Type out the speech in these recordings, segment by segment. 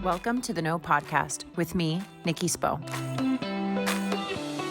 Welcome to the No Podcast with me, Nikki Spo.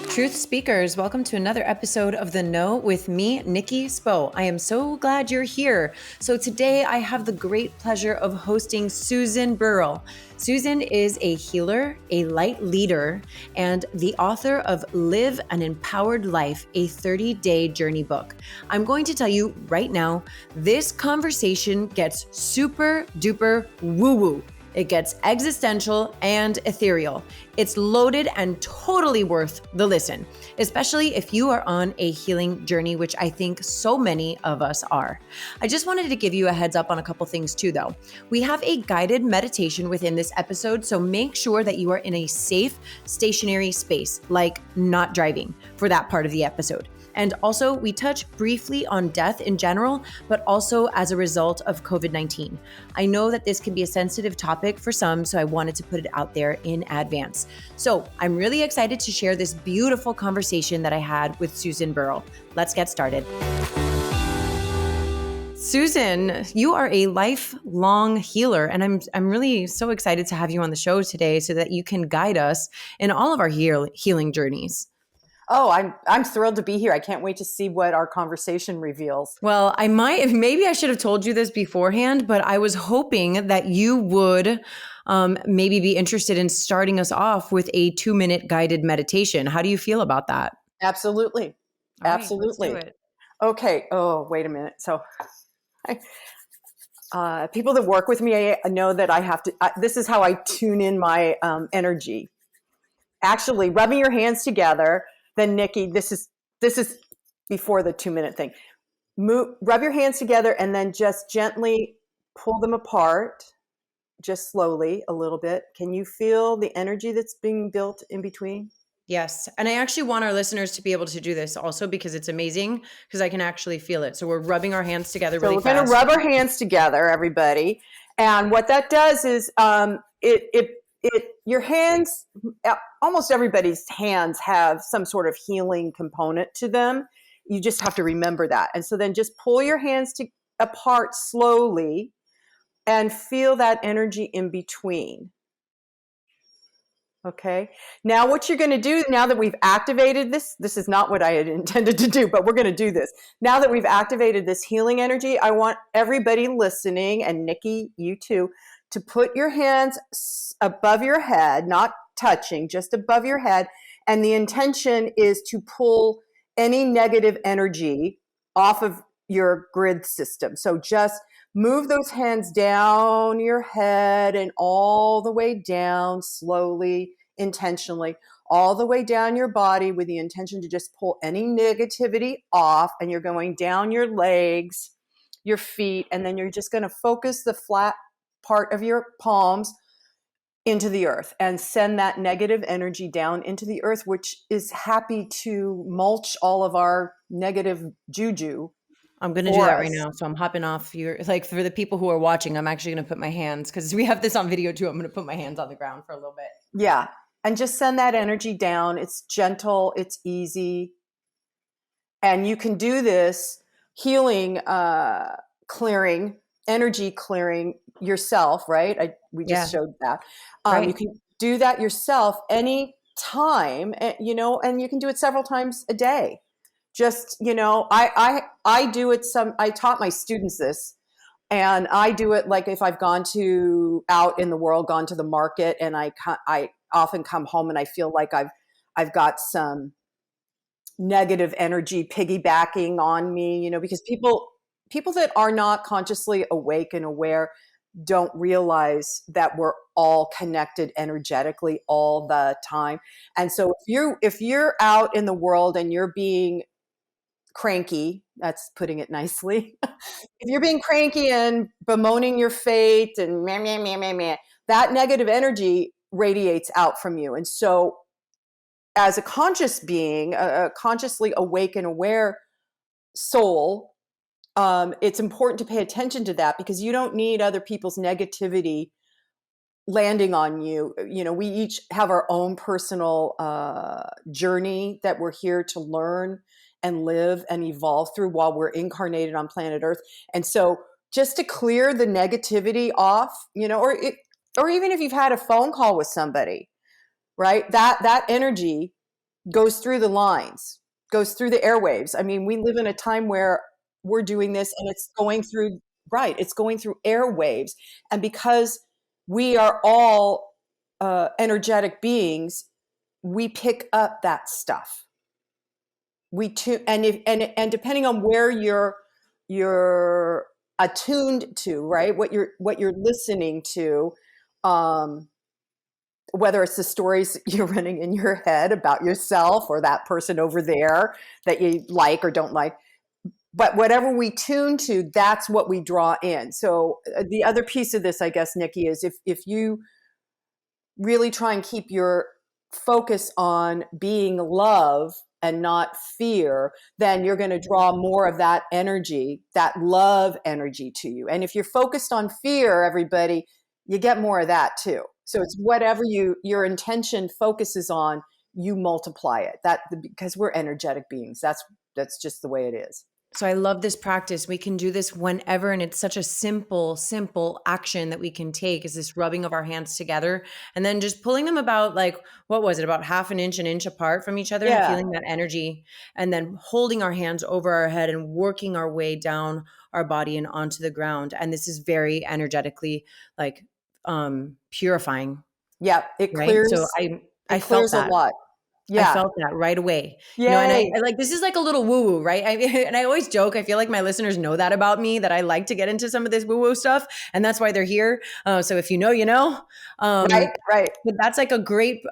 Truth speakers, welcome to another episode of The No with me, Nikki Spo. I am so glad you're here. So today I have the great pleasure of hosting Susan Burrell. Susan is a healer, a light leader, and the author of Live an Empowered Life, a 30-day journey book. I'm going to tell you right now, this conversation gets super duper woo-woo. It gets existential and ethereal. It's loaded and totally worth the listen, especially if you are on a healing journey, which I think so many of us are. I just wanted to give you a heads up on a couple things too, though. We have a guided meditation within this episode, so make sure that you are in a safe, stationary space, like not driving, for that part of the episode. And also, we touch briefly on death in general, but also as a result of COVID-19. I know that this can be a sensitive topic for some, so I wanted to put it out there in advance. So I'm really excited to share this beautiful conversation that I had with Susan Burrell. Let's get started. Susan, you are a lifelong healer, and I'm really so excited to have you on the show today so that you can guide us in all of our healing journeys. Oh, I'm thrilled to be here. I can't wait to see what our conversation reveals. Well, maybe I should have told you this beforehand, but I was hoping that you would maybe be interested in starting us off with a 2-minute guided meditation. How do you feel about that? Absolutely. All right, Absolutely. let's do it. Okay. Oh, wait a minute. So people that work with me know that I have to, this is how I tune in my energy. Actually, rubbing your hands together. Then Nikki, this is before the 2-minute thing. Rub your hands together and then just gently pull them apart, just slowly a little bit. Can you feel the energy that's being built in between? Yes. And I actually want our listeners to be able to do this also because it's amazing because I can actually feel it. So we're rubbing our hands together really fast. So we're going to rub our hands together, everybody. And what that does is your hands, almost everybody's hands have some sort of healing component to them. You just have to remember that. And so then just pull your hands apart slowly and feel that energy in between. Okay. Now what you're going to do now that we've activated this is not what I had intended to do, but we're going to do this. Now that we've activated this healing energy, I want everybody listening, and Nikki, you too, to put your hands above your head, not touching, just above your head. And the intention is to pull any negative energy off of your grid system. So just move those hands down your head and all the way down slowly, intentionally, all the way down your body with the intention to just pull any negativity off. And you're going down your legs, your feet, and then you're just going to focus the flat part of your palms into the earth and send that negative energy down into the earth, which is happy to mulch all of our negative juju. I'm going to do that right now. So I'm hopping off for the people who are watching, I'm actually going to put my hands, because we have this on video too. I'm going to put my hands on the ground for a little bit. Yeah. And just send that energy down. It's gentle. It's easy. And you can do this healing, clearing, energy clearing yourself, right? We just showed that. Right. You can do that yourself any time, and you can do it several times a day. Just, I do it I taught my students this, and I do it like if I've gone out in the world, gone to the market, and I often come home and I feel like I've got some negative energy piggybacking on me, because people that are not consciously awake and aware don't realize that we're all connected energetically all the time. And so if you're out in the world and you're being cranky, that's putting it nicely. If you're being cranky and bemoaning your fate and meh, meh, meh, meh, meh, that negative energy radiates out from you. And so as a conscious being, a consciously awake and aware soul, it's important to pay attention to that, because you don't need other people's negativity landing on you. We each have our own personal journey that we're here to learn and live and evolve through while we're incarnated on planet Earth. And so just to clear the negativity off, or even if you've had a phone call with somebody, right? That energy goes through the lines, goes through the airwaves. I mean, we live in a time where we're doing this and it's going through, right, it's going through airwaves. And because we are all energetic beings, we pick up that stuff. We too, and depending on where you're attuned to, right, what you're listening to, um, whether it's the stories you're running in your head about yourself or that person over there that you like or don't like, but whatever we tune to, that's what we draw in. So the other piece of this, I guess, Nikki, is if you really try and keep your focus on being love and not fear, then you're going to draw more of that energy, that love energy to you. And if you're focused on fear, everybody, you get more of that too. So it's whatever your intention focuses on, you multiply it. That because we're energetic beings. That's just the way it is. So I love this practice. We can do this whenever, and it's such a simple action that we can take is this rubbing of our hands together and then just pulling them about like, what was it, about half an inch apart from each other and Yeah. feeling that energy and then holding our hands over our head and working our way down our body and onto the ground. And this is very energetically like purifying, Yeah. It right? So clears, I it felt clears a that. lot. I Yeah. felt that right away, and Yay. I like, this is like a little woo woo, right? And I always joke, I feel like my listeners know that about me, that I like to get into some of this woo woo stuff. And that's why they're here. So if you know, you know, Right. Right. but that's like a great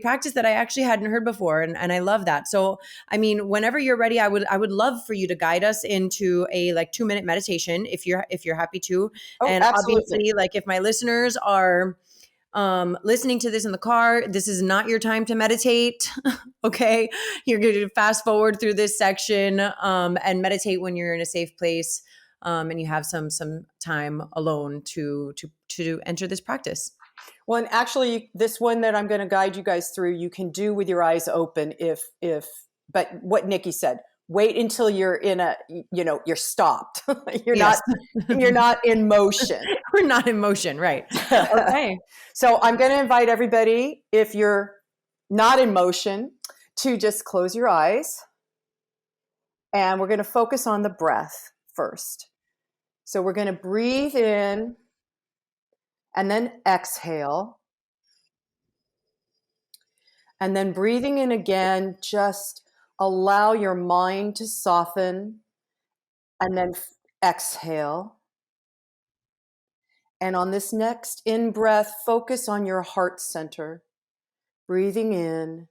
practice that I actually hadn't heard before. And I love that. So, I mean, whenever you're ready, I would love for you to guide us into a like 2-minute meditation if you're happy to. Oh, And absolutely. obviously, like if my listeners are listening to this in the car, this is not your time to meditate. Okay. You're going to fast forward through this section and meditate when you're in a safe place and you have some time alone to enter this practice. Well, and actually, this one that I'm going to guide you guys through, you can do with your eyes open but what Nikki said, wait until you're in you're stopped. you're Yes. not, you're not in motion. We're not in motion. Right. Okay. So I'm going to invite everybody, if you're not in motion, to just close your eyes. And we're going to focus on the breath first. So we're going to breathe in and then exhale. And then breathing in again, just allow your mind to soften and then exhale. And on this next in breath, focus on your heart center, breathing in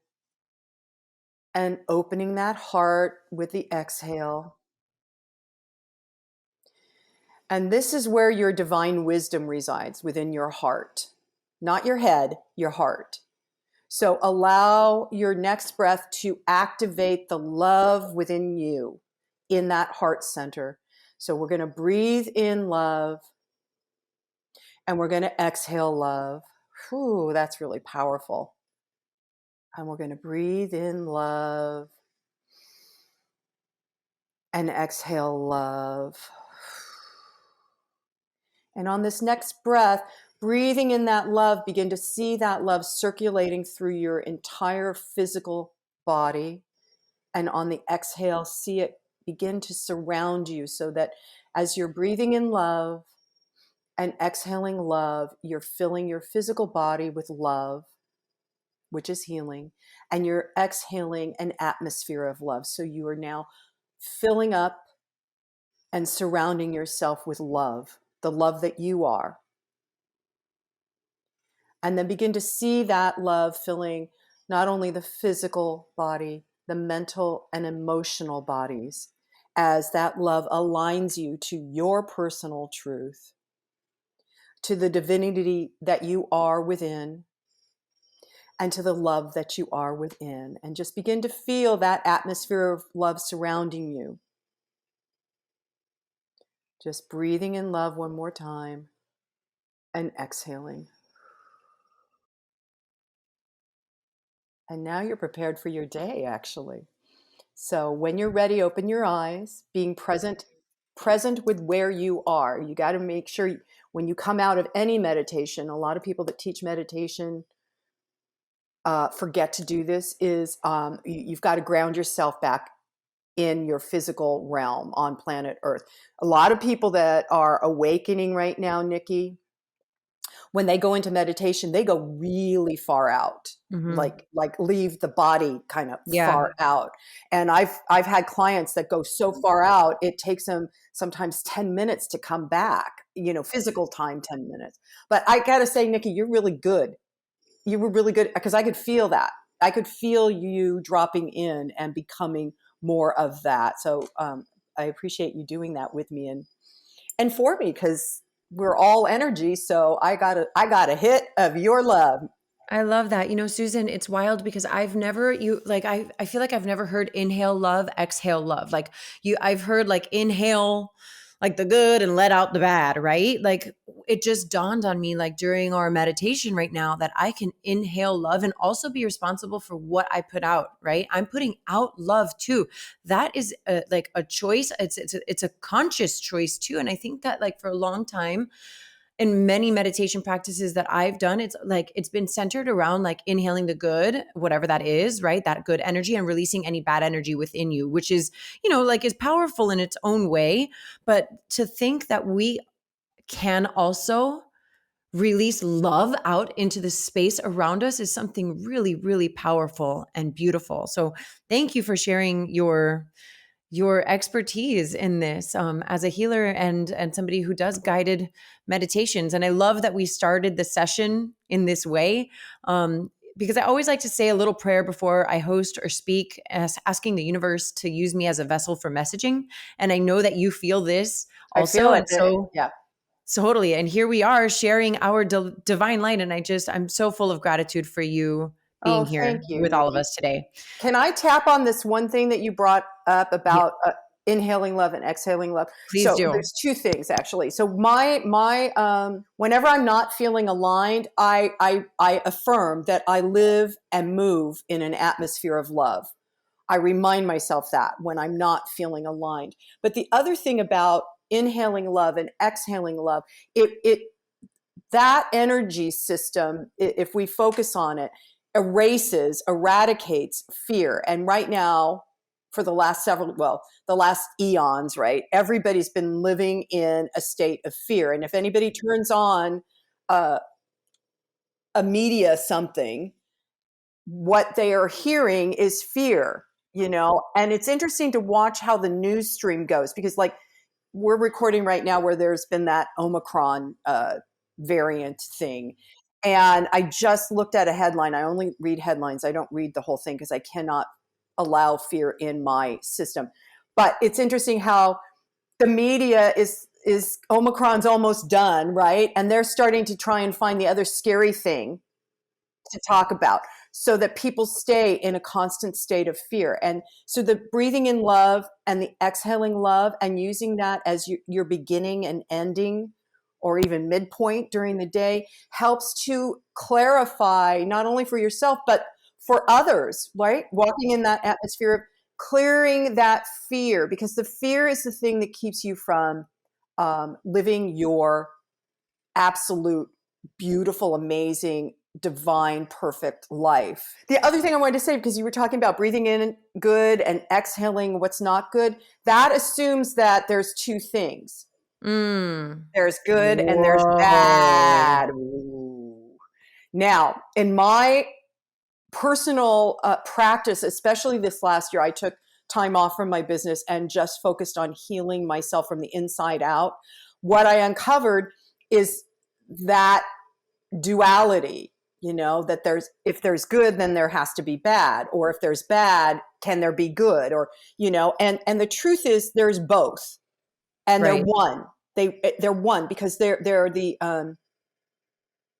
and opening that heart with the exhale. And this is where your divine wisdom resides, within your heart, not your head, your heart. So allow your next breath to activate the love within you in that heart center. So we're going to breathe in love and we're going to exhale love. Whew, that's really powerful. And we're going to breathe in love and exhale love. And on this next breath, breathing in that love, begin to see that love circulating through your entire physical body. And on the exhale, see it begin to surround you so that as you're breathing in love and exhaling love, you're filling your physical body with love, which is healing, and you're exhaling an atmosphere of love. So you are now filling up and surrounding yourself with love, the love that you are. And then begin to see that love filling not only the physical body, the mental and emotional bodies, as that love aligns you to your personal truth, to the divinity that you are within, and to the love that you are within. And just begin to feel that atmosphere of love surrounding you. Just breathing in love one more time and exhaling. And now you're prepared for your day, actually. So when you're ready, open your eyes, being present present with where you are. You got to make sure when you come out of any meditation, a lot of people that teach meditation forget to do this, is you've got to ground yourself back in your physical realm on planet Earth. A lot of people that are awakening right now, Nikki, when they go into meditation, they go really far out, like leave the body kind of Yeah. far out. And I've had clients that go so far out, it takes them sometimes 10 minutes to come back, physical time, 10 minutes. But I got to say, Nikki, you're really good. You were really good, because I could feel that. I could feel you dropping in and becoming more of that. So I appreciate you doing that with me and for me, because we're all energy. So I got a hit of your love. I love that. Susan, it's wild because I've never I feel like I've never heard inhale love, exhale love. I've heard like inhale like the good and let out the bad, right? Like it just dawned on me like during our meditation right now that I can inhale love and also be responsible for what I put out, right? I'm putting out love too. That is like a choice. It's a conscious choice too. And I think that like for a long time, in many meditation practices that I've done, it's been centered around like inhaling the good, whatever that is, right? That good energy, and releasing any bad energy within you, which is, like is powerful in its own way. But to think that we can also release love out into the space around us is something really, really powerful and beautiful. So thank you for sharing your expertise in this as a healer and somebody who does guided meditations. And I love that we started the session in this way, because I always like to say a little prayer before I host or speak, asking the universe to use me as a vessel for messaging. And I know that you feel this I also. feel it. And so Yeah. totally. And here we are sharing our divine light. And I'm so full of gratitude for you being Oh, here thank you, with all of Nikki. us today. Can I tap on this one thing that you brought up about inhaling love and exhaling love? Please So do. there's two things actually. So my whenever I'm not feeling aligned, I affirm that I live and move in an atmosphere of love. I remind myself that when I'm not feeling aligned. But the other thing about inhaling love and exhaling love, it that energy system, if we focus on it, eradicates fear. And right now, for the last the last eons, right, everybody's been living in a state of fear. And if anybody turns on uh, a media something, what they are hearing is fear, and it's interesting to watch how the news stream goes, because like we're recording right now where there's been that Omicron variant thing. And I just looked at a headline. I only read headlines. I don't read the whole thing because I cannot allow fear in my system. But it's interesting how the media is Omicron's almost done, right? And they're starting to try and find the other scary thing to talk about so that people stay in a constant state of fear. And so the breathing in love and the exhaling love and using that as your beginning and ending or even midpoint during the day helps to clarify not only for yourself, but for others, right? Walking in that atmosphere of clearing that fear, because the fear is the thing that keeps you from living your absolute, beautiful, amazing, divine, perfect life. The other thing I wanted to say, because you were talking about breathing in good and exhaling what's not good, that assumes that there's two things. There's good and there's bad. Whoa. Ooh. Now, in my personal practice, especially this last year, I took time off from my business and just focused on healing myself from the inside out. What I uncovered is that duality, that if there's good, then there has to be bad, or if there's bad, can there be good, or and the truth is there's both, and they're Right. one. They're one because they're the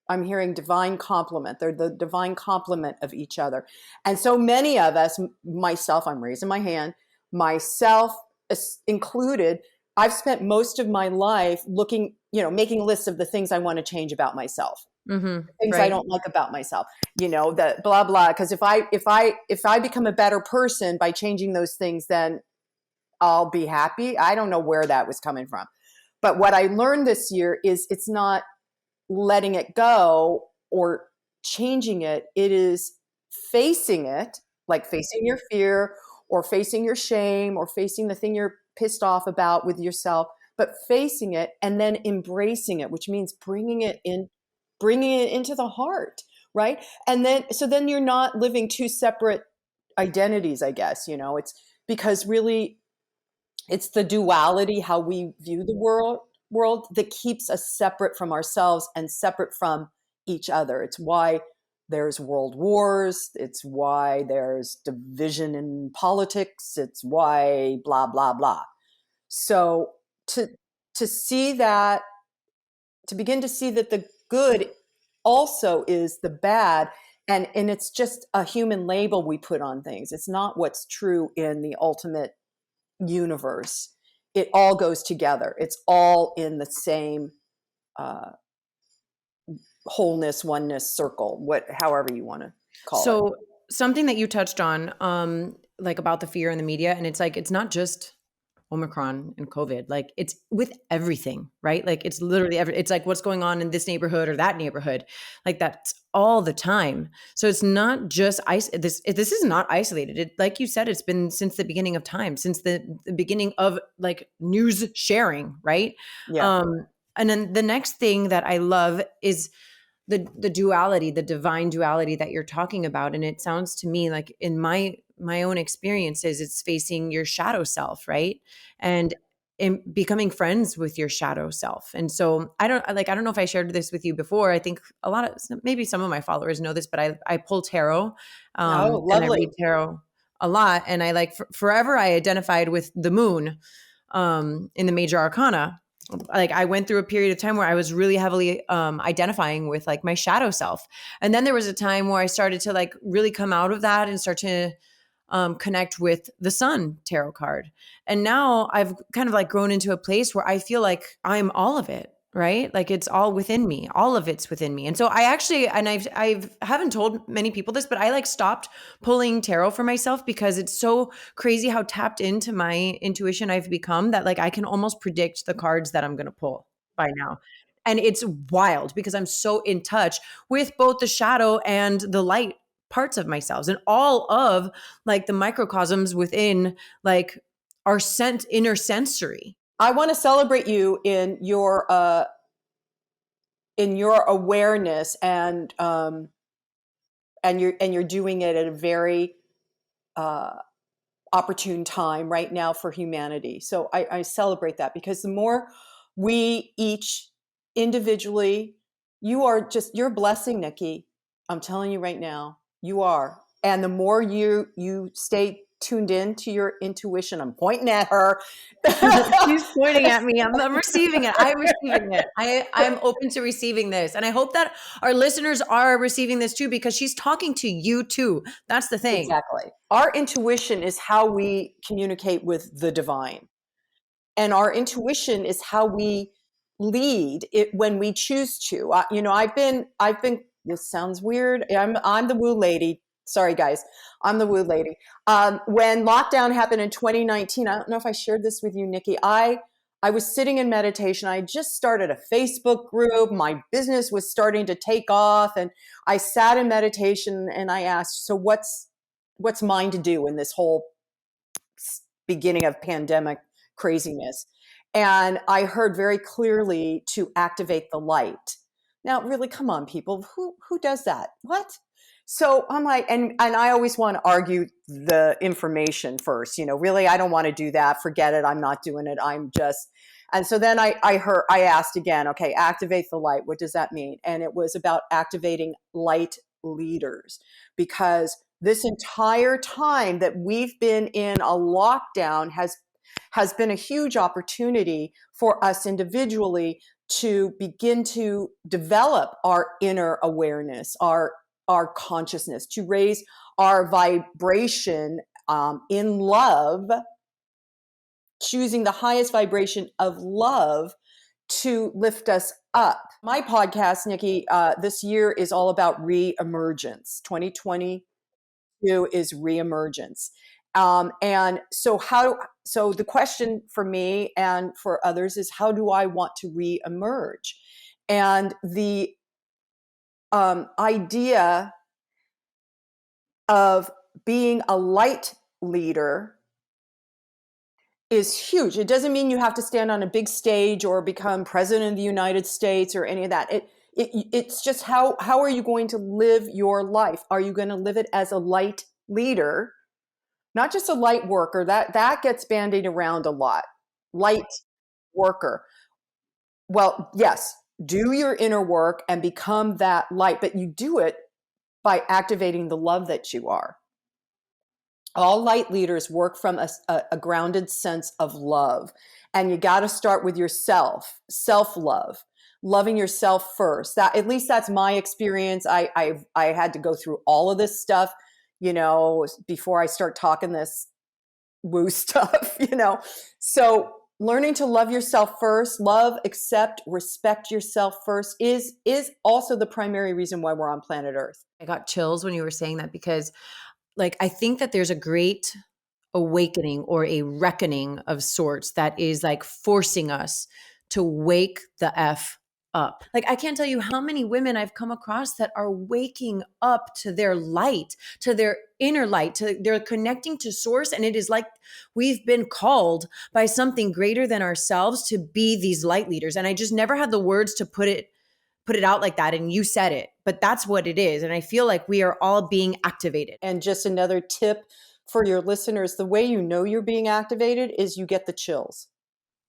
I'm hearing divine complement. They're the divine complement of each other. And so many of us, myself, I'm raising my hand, myself included, I've spent most of my life looking, making lists of the things I want to change about myself, things I Right. don't like about myself, the blah, blah. Because if I become a better person by changing those things, then I'll be happy. I don't know where that was coming from. But what I learned this year is it's not letting it go or changing it. It is facing it, like facing your fear or facing your shame or facing the thing you're pissed off about with yourself, but facing it and then embracing it, which means bringing it into the heart, right? And then, so then you're not living two separate identities, I guess, it's because really it's the duality, how we view the world that keeps us separate from ourselves and separate from each other. It's why there's world wars. It's why there's division in politics. It's why blah, blah, blah. So to see that, to begin to see that the good also is the bad, and it's just a human label we put on things. It's not what's true in the ultimate universe. It all goes together. It's all in the same wholeness, oneness, circle, however you want to call it. So something that you touched on, like about the fear in the media, and it's like, it's not just Omicron and COVID, like it's with everything, right? Like it's literally it's like what's going on in this neighborhood or that neighborhood, like that's all the time. So it's not just this is not isolated. It, like you said, it's been since the beginning of time, since the beginning of like news sharing, right? Yeah. And then the next thing that I love is the duality, the divine duality that you're talking about. And it sounds to me like in my own experiences, it's facing your shadow self, right? And in becoming friends with your shadow self. And so I don't know if I shared this with you before. I think maybe some of my followers know this, but I pull tarot, Oh, and I lovely. read tarot a lot. And I like forever I identified with the moon, in the major arcana. Like I went through a period of time where I was really heavily identifying with like my shadow self. And then there was a time where I started to like really come out of that and start to connect with the sun tarot card. And now I've kind of like grown into a place where I feel like I'm all of it, right? Like it's all within me. All of it's within me. And so I actually, and I haven't told many people this, but I like stopped pulling tarot for myself because it's so crazy how tapped into my intuition I've become that like I can almost predict the cards that I'm going to pull by now. And it's wild because I'm so in touch with both the shadow and the light parts of myself and all of like the microcosms within like our inner sensory. I want to celebrate you in your awareness, and you're doing it at a very opportune time right now for humanity. So I celebrate that, because the more we each individually, you're a blessing, Nikki. I'm telling you right now, you are. And the more you stay tuned in to your intuition, I'm pointing at her. She's pointing at me. I'm receiving it. I'm receiving it. I'm open to receiving this. And I hope that our listeners are receiving this too, because she's talking to you too. That's the thing. Exactly. Our intuition is how we communicate with the divine. And our intuition is how we lead it when we choose to. I've been, this sounds weird. I'm the woo lady. Sorry, guys. I'm the woo lady. When lockdown happened in 2019, I don't know if I shared this with you, Nikki. I was sitting in meditation. I just started a Facebook group. My business was starting to take off. And I sat in meditation and I asked, so what's mine to do in this whole beginning of pandemic craziness? And I heard very clearly to activate the light. Now, really, come on, people, who does that? What? So I'm like, and I always want to argue the information first, really, I don't want to do that. Forget it. I'm not doing it. And so then I asked again, okay, activate the light. What does that mean? And it was about activating light leaders, because this entire time that we've been in a lockdown has been a huge opportunity for us individually to begin to develop our inner awareness, our consciousness, to raise our vibration in love, choosing the highest vibration of love to lift us up. My podcast, Nikki, this year is all about re-emergence. 2022 is re-emergence. And so so the question for me and for others is, how do I want to re-emerge? And the idea of being a light leader is huge. It doesn't mean you have to stand on a big stage or become president of the United States or any of that. It's just how are you going to live your life? Are you going to live it as a light leader, not just a light worker? That gets bandied around a lot. Light worker. Well, yes, do your inner work and become that light, but you do it by activating the love that you are. All light leaders work from a grounded sense of love. And you got to start with yourself, self-love, loving yourself first. That, at least that's my experience. I had to go through all of this stuff, before I start talking this woo stuff, So learning to love yourself first, love, accept, respect yourself first is also the primary reason why we're on planet Earth. I got chills when you were saying that, because I think that there's a great awakening or a reckoning of sorts that is forcing us to wake the F up. I can't tell you how many women I've come across that are waking up to their light, to their inner light, they're connecting to source. And it is like we've been called by something greater than ourselves to be these light leaders. And I just never had the words to put it out like that. And you said it, but that's what it is. And I feel like we are all being activated. And just another tip for your listeners, the way you know you're being activated is you get the chills.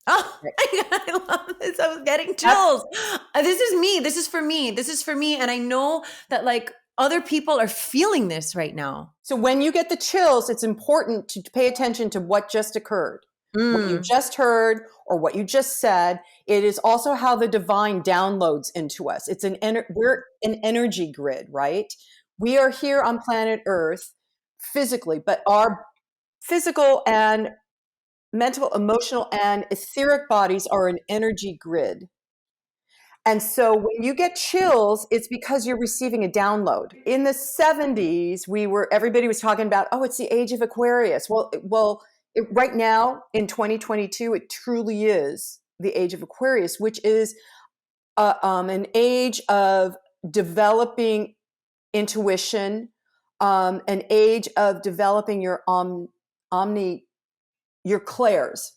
Oh, I love this. I was getting chills. This is me. This is for me. This is for me. And I know that other people are feeling this right now. So when you get the chills, it's important to pay attention to what just occurred. What you just heard or what you just said. It is also how the divine downloads into us. We're an energy grid, right? We are here on planet Earth physically, but our physical and mental, emotional, and etheric bodies are an energy grid. And so when you get chills, it's because you're receiving a download. In the 70s, everybody was talking about, oh, it's the age of Aquarius. Right now in 2022, it truly is the age of Aquarius, which is an age of developing intuition, an age of developing your your clairs,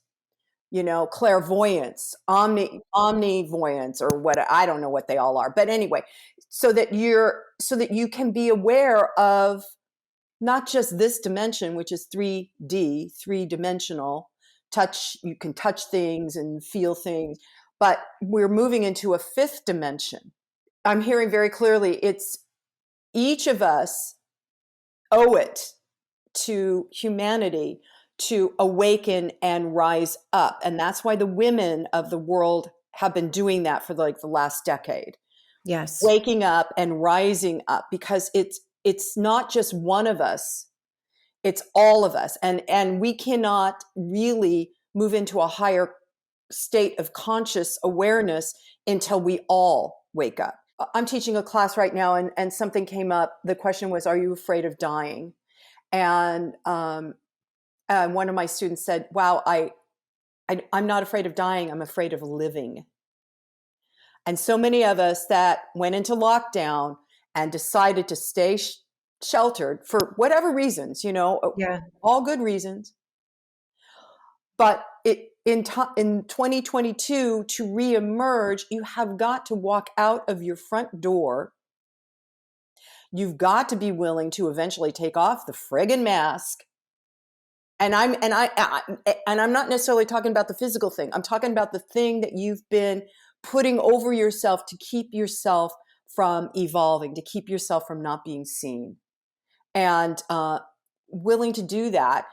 clairvoyance, omnivoyance, or what, I don't know what they all are. But anyway, so that you can be aware of not just this dimension, which is 3D, three-dimensional touch. You can touch things and feel things, but we're moving into a fifth dimension. I'm hearing very clearly it's each of us owe it to humanity to awaken and rise up. And that's why the women of the world have been doing that for the last decade. Yes. Waking up and rising up, because it's not just one of us, it's all of us. And we cannot really move into a higher state of conscious awareness until we all wake up. I'm teaching a class right now, and something came up. The question was, are you afraid of dying? And one of my students said, wow, I'm not afraid of dying. I'm afraid of living. And so many of us that went into lockdown and decided to stay sheltered for whatever reasons, all good reasons. But in 2022, to reemerge, you have got to walk out of your front door. You've got to be willing to eventually take off the friggin' mask. And I'm not necessarily talking about the physical thing. I'm talking about the thing that you've been putting over yourself to keep yourself from evolving, to keep yourself from not being seen. And willing to do that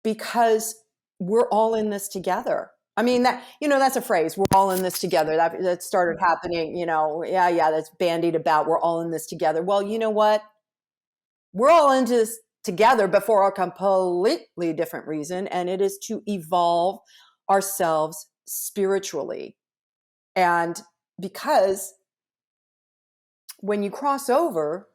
because we're all in this together. I mean, that's a phrase. We're all in this together. That started happening, that's bandied about. We're all in this together. Well, you know what? We're all into this together, but for a completely different reason. And it is to evolve ourselves spiritually. And because when you cross over,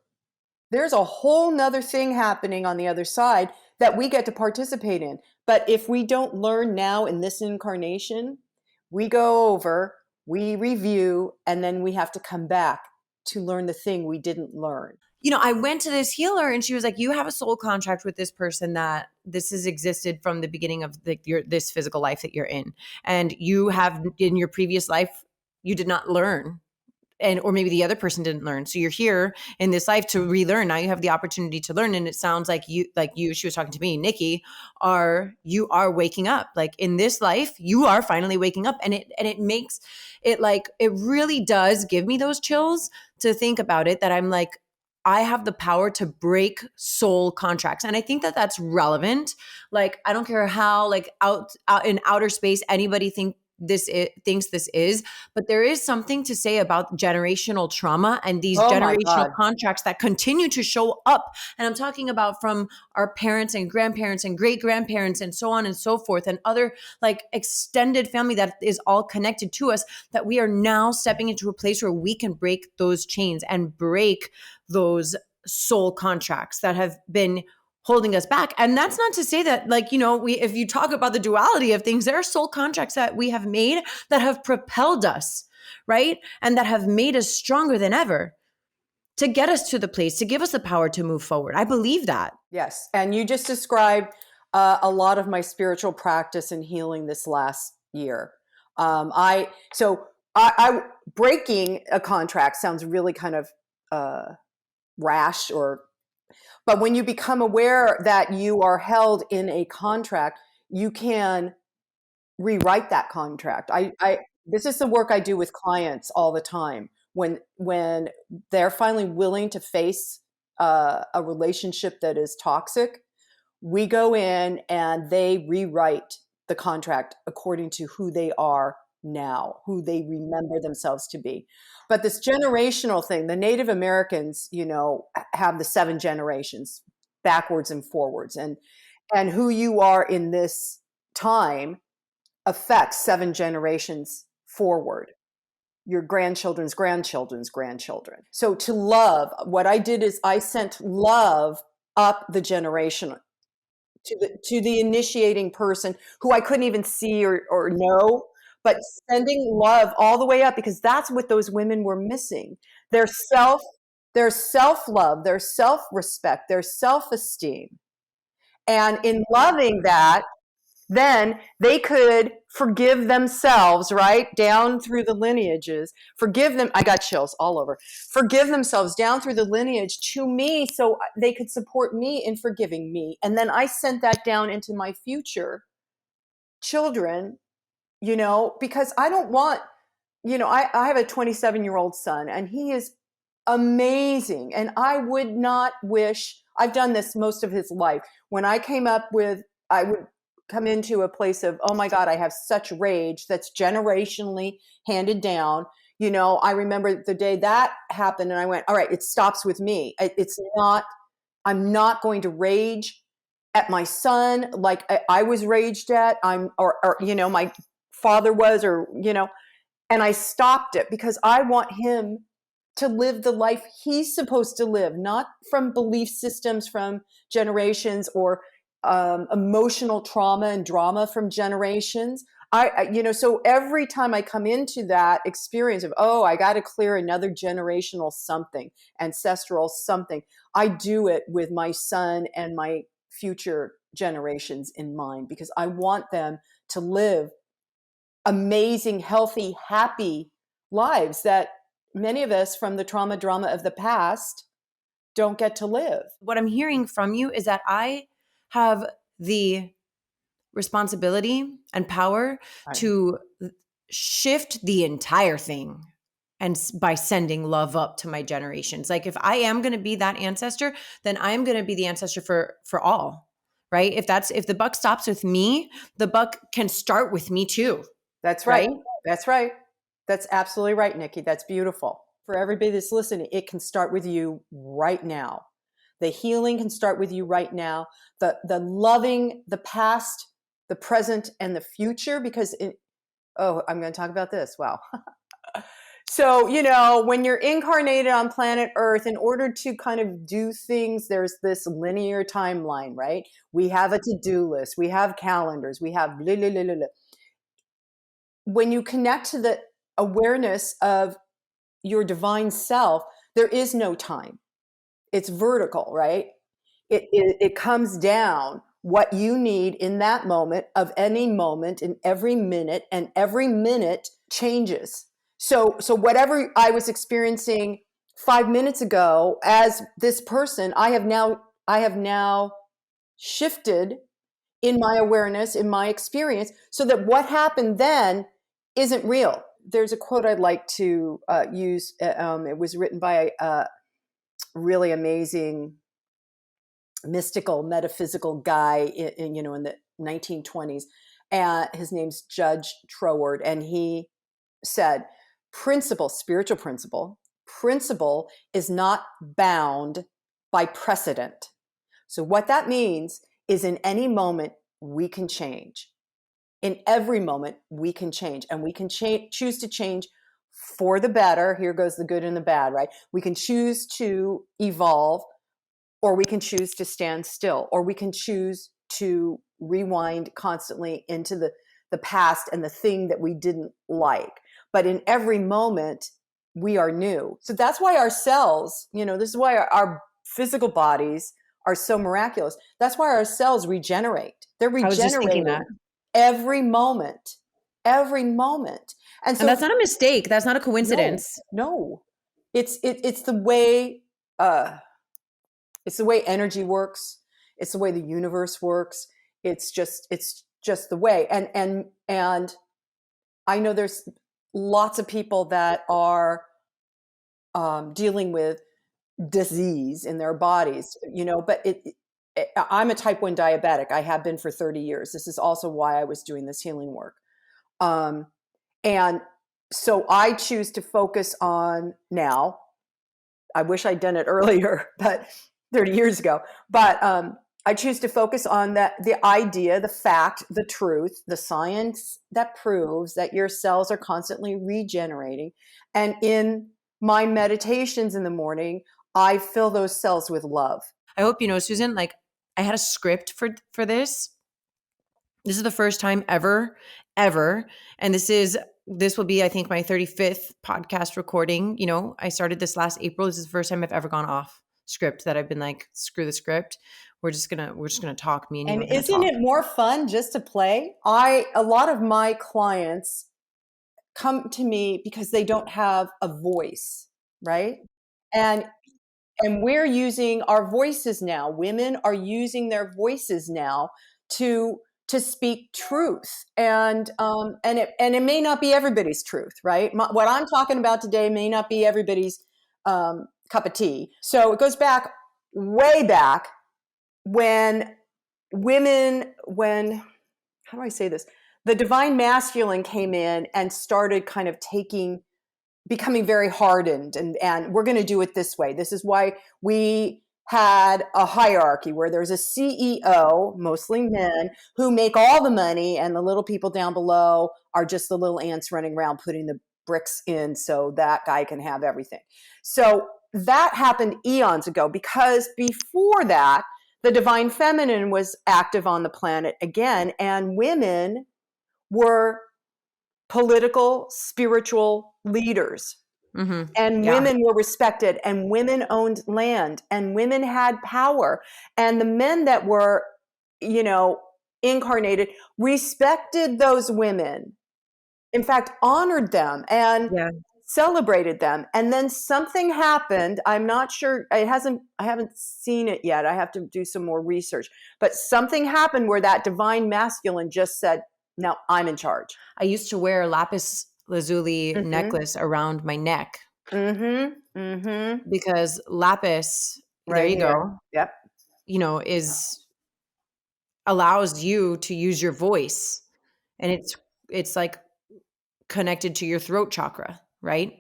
there's a whole nother thing happening on the other side that we get to participate in. But if we don't learn now in this incarnation, we go over, we review, and then we have to come back to learn the thing we didn't learn. I went to this healer and she was like, you have a soul contract with this person that this has existed from the beginning of this physical life that you're in. And you have, in your previous life, you did not learn. Or maybe the other person didn't learn. So you're here in this life to relearn. Now you have the opportunity to learn. And it sounds like you, she was talking to me, Nikki, you are waking up. Like in this life, you are finally waking up. And it makes it like, it really does give me those chills to think about it, that I'm like, I have the power to break soul contracts. And I think that that's relevant. Like, I don't care how like out in outer space, anybody thinks this is, but there is something to say about generational trauma and these generational contracts that continue to show up. And I'm talking about from our parents and grandparents and great grandparents and so on and so forth, and other like extended family that is all connected to us, that we are now stepping into a place where we can break those chains and break those soul contracts that have been holding us back. And that's not to say that, like, if you talk about the duality of things, there are soul contracts that we have made that have propelled us, right? And that have made us stronger than ever to get us to the place, to give us the power to move forward. I believe that. Yes. And you just described a lot of my spiritual practice and healing this last year. Breaking a contract sounds really kind of rash, but when you become aware that you are held in a contract, you can rewrite that contract. This is the work I do with clients all the time. When they're finally willing to face a relationship that is toxic, we go in and they rewrite the contract according to who they are now, who they remember themselves to be. But this generational thing, the Native Americans, have the 7 generations backwards and forwards, and who you are in this time affects 7 generations forward, your grandchildren's grandchildren's grandchildren. So to love, what I did is I sent love up the generation to the initiating person who I couldn't even see or know, but sending love all the way up, because that's what those women were missing. Their self-love, their self-respect, their self-esteem. And in loving that, then they could forgive themselves, right? Down through the lineages. Forgive them. I got chills all over. Forgive themselves down through the lineage to me so they could support me in forgiving me. And then I sent that down into my future children, because I don't want, I have a 27-year-old son and he is amazing. And I would not wish, I've done this most of his life. When I would come into a place of, oh my God, I have such rage that's generationally handed down. I remember the day that happened and I went, all right, it stops with me. I'm not going to rage at my son like I was raged at. My father was, and I stopped it because I want him to live the life he's supposed to live, not from belief systems from generations or emotional trauma and drama from generations. So every time I come into that experience of, I got to clear another generational something, ancestral something, I do it with my son and my future generations in mind, because I want them to live amazing, healthy, happy lives that many of us from the trauma drama of the past don't get to live. What I'm hearing from you is that I have the responsibility and power to shift the entire thing, and by sending love up to my generations. Like if I am going to be that ancestor, then I am going to be the ancestor for all, right? If the buck stops with me, the buck can start with me too. That's right. That's right. That's absolutely right, Nikki. That's beautiful. For everybody that's listening, it can start with you right now. The healing can start with you right now. The loving the past, the present, and the future, because I'm going to talk about this. Wow. So, when you're incarnated on planet Earth, in order to kind of do things, there's this linear timeline, right? We have a to-do list, we have calendars, we have blah, blah, blah, blah, blah. When you connect to the awareness of your divine self, there is no time. It's vertical, right? It comes down what you need in that moment of any moment in every minute, and every minute changes. So whatever I was experiencing 5 minutes ago as this person, I have now shifted in my awareness, in my experience, so that what happened then isn't real. There's a quote I'd like to use. It was written by a really amazing mystical, metaphysical guy in the 1920s. And his name's Judge Troward. And he said, spiritual principle is not bound by precedent. So what that means is in any moment, we can change. In every moment, we can change, and we can choose to change for the better. Here goes the good and the bad, right? We can choose to evolve, or we can choose to stand still, or we can choose to rewind constantly into the past and the thing that we didn't like. But in every moment, we are new. So that's why our cells, this is why our physical bodies are so miraculous. That's why our cells regenerate. They're I was just thinking regenerating that. every moment, every moment. And so that's not a mistake. That's not a coincidence. No. It's the way it's the way energy works. It's the way the universe works. It's just the way. And I know there's lots of people that are dealing with disease in their bodies, but I'm a type 1 diabetic. I have been for 30 years. This is also why I was doing this healing work. And so I choose to focus on now. I wish I'd done it earlier, but 30 years ago. But I choose to focus on the idea, the fact, the truth, the science that proves that your cells are constantly regenerating. And in my meditations in the morning, I fill those cells with love. I hope you know, Susan, like I had a script for this. This is the first time ever. And this will be, I think, my 35th podcast recording. I started this last April. This is the first time I've ever gone off script, that I've been like, screw the script. We're just gonna talk. Me and you. And isn't it more fun just to play? A lot of my clients come to me because they don't have a voice, right? And we're using our voices now. Women are using their voices now to speak truth, and it may not be everybody's truth, right? What I'm talking about today may not be everybody's cup of tea. So it goes way back when how do I say this? The divine masculine came in and started kind of becoming very hardened, and we're going to do it this way. This is why we had a hierarchy where there's a CEO, mostly men, who make all the money, and the little people down below are just the little ants running around putting the bricks in so that guy can have everything. So that happened eons ago, because before that, the divine feminine was active on the planet again, and women were political, spiritual leaders. Mm-hmm. And women were respected, and women owned land, and women had power. And the men that were, incarnated respected those women. In fact, honored them and celebrated them. And then something happened. I'm not sure. I haven't seen it yet. I have to do some more research. But something happened where that divine masculine just said, "No, I'm in charge." I used to wear a lapis lazuli necklace around my neck. Because lapis, there you go. Yep. Allows you to use your voice, and it's like connected to your throat chakra, right?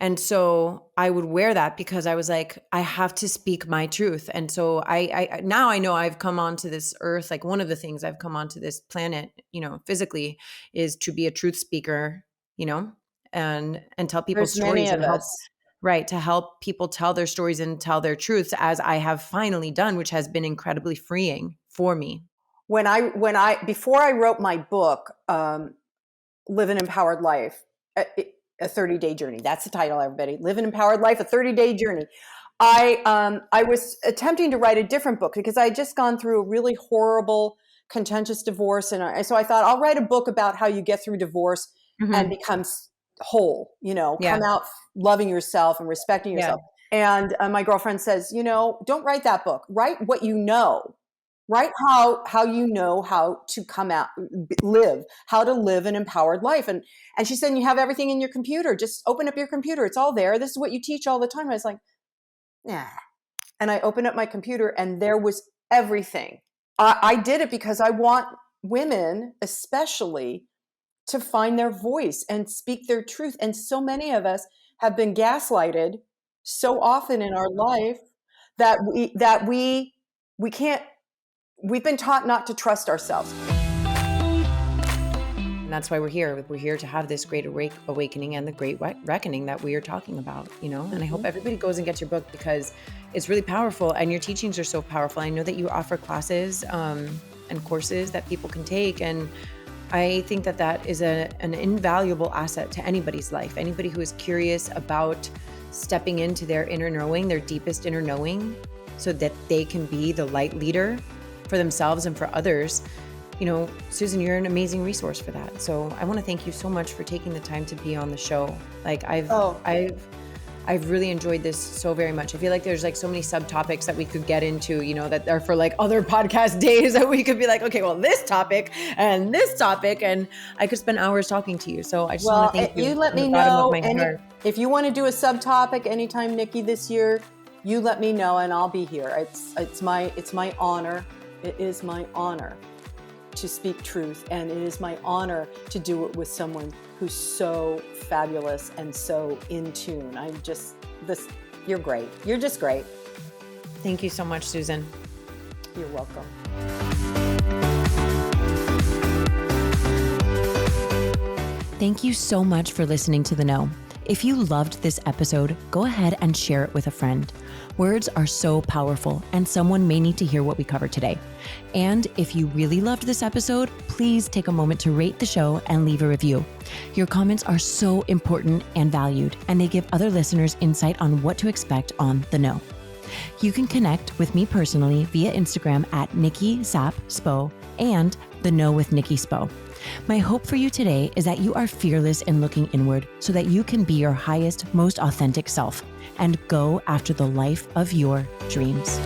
And so I would wear that because I was like, I have to speak my truth. And so I now I know I've come onto this earth. Like, one of the things I've come onto this planet, physically, is to be a truth speaker, and tell people's There's many stories of and help, us. right, to help people tell their stories and tell their truths, as I have finally done, which has been incredibly freeing for me. Before I wrote my book, Live an Empowered Life, a 30-day journey. That's the title, everybody. Live an Empowered Life, a 30-day journey. I was attempting to write a different book because I had just gone through a really horrible, contentious divorce. And so I thought, I'll write a book about how you get through divorce and become whole, come out loving yourself and respecting yourself. And my girlfriend says, don't write that book. Write what you know. Write how you know how to come out, how to live an empowered life. And she said, you have everything in your computer. Just open up your computer. It's all there. This is what you teach all the time. I was like, nah. And I opened up my computer and there was everything. I did it because I want women, especially, to find their voice and speak their truth. And so many of us have been gaslighted so often in our life that we can't. We've been taught not to trust ourselves. And that's why we're here. We're here to have this great awakening and the great reckoning that we are talking about, And I hope everybody goes and gets your book because it's really powerful and your teachings are so powerful. I know that you offer classes and courses that people can take. And I think that is an invaluable asset to anybody's life. Anybody who is curious about stepping into their inner knowing, their deepest inner knowing, so that they can be the light leader for themselves and for others. Susan, you're an amazing resource for that. So I want to thank you so much for taking the time to be on the show. Like I've really enjoyed this so very much. I feel like there's like so many subtopics that we could get into, that are for like other podcast days that we could be like, okay, well, this topic, and I could spend hours talking to you. So I just want to thank you. You let me know if you want to do a subtopic anytime, Nikki, this year. You let me know and I'll be here. It's my honor. It is my honor to speak truth, and it is my honor to do it with someone who's so fabulous and so in tune. You're great. You're just great. Thank you so much, Susan. You're welcome. Thank you so much for listening to The Know. If you loved this episode, go ahead and share it with a friend. Words are so powerful, and someone may need to hear what we covered today. And if you really loved this episode, please take a moment to rate the show and leave a review. Your comments are so important and valued, and they give other listeners insight on what to expect on The Know. You can connect with me personally via Instagram at Nikki Sap Spo and The Know with Nikki Spo. My hope for you today is that you are fearless in looking inward so that you can be your highest, most authentic self and go after the life of your dreams.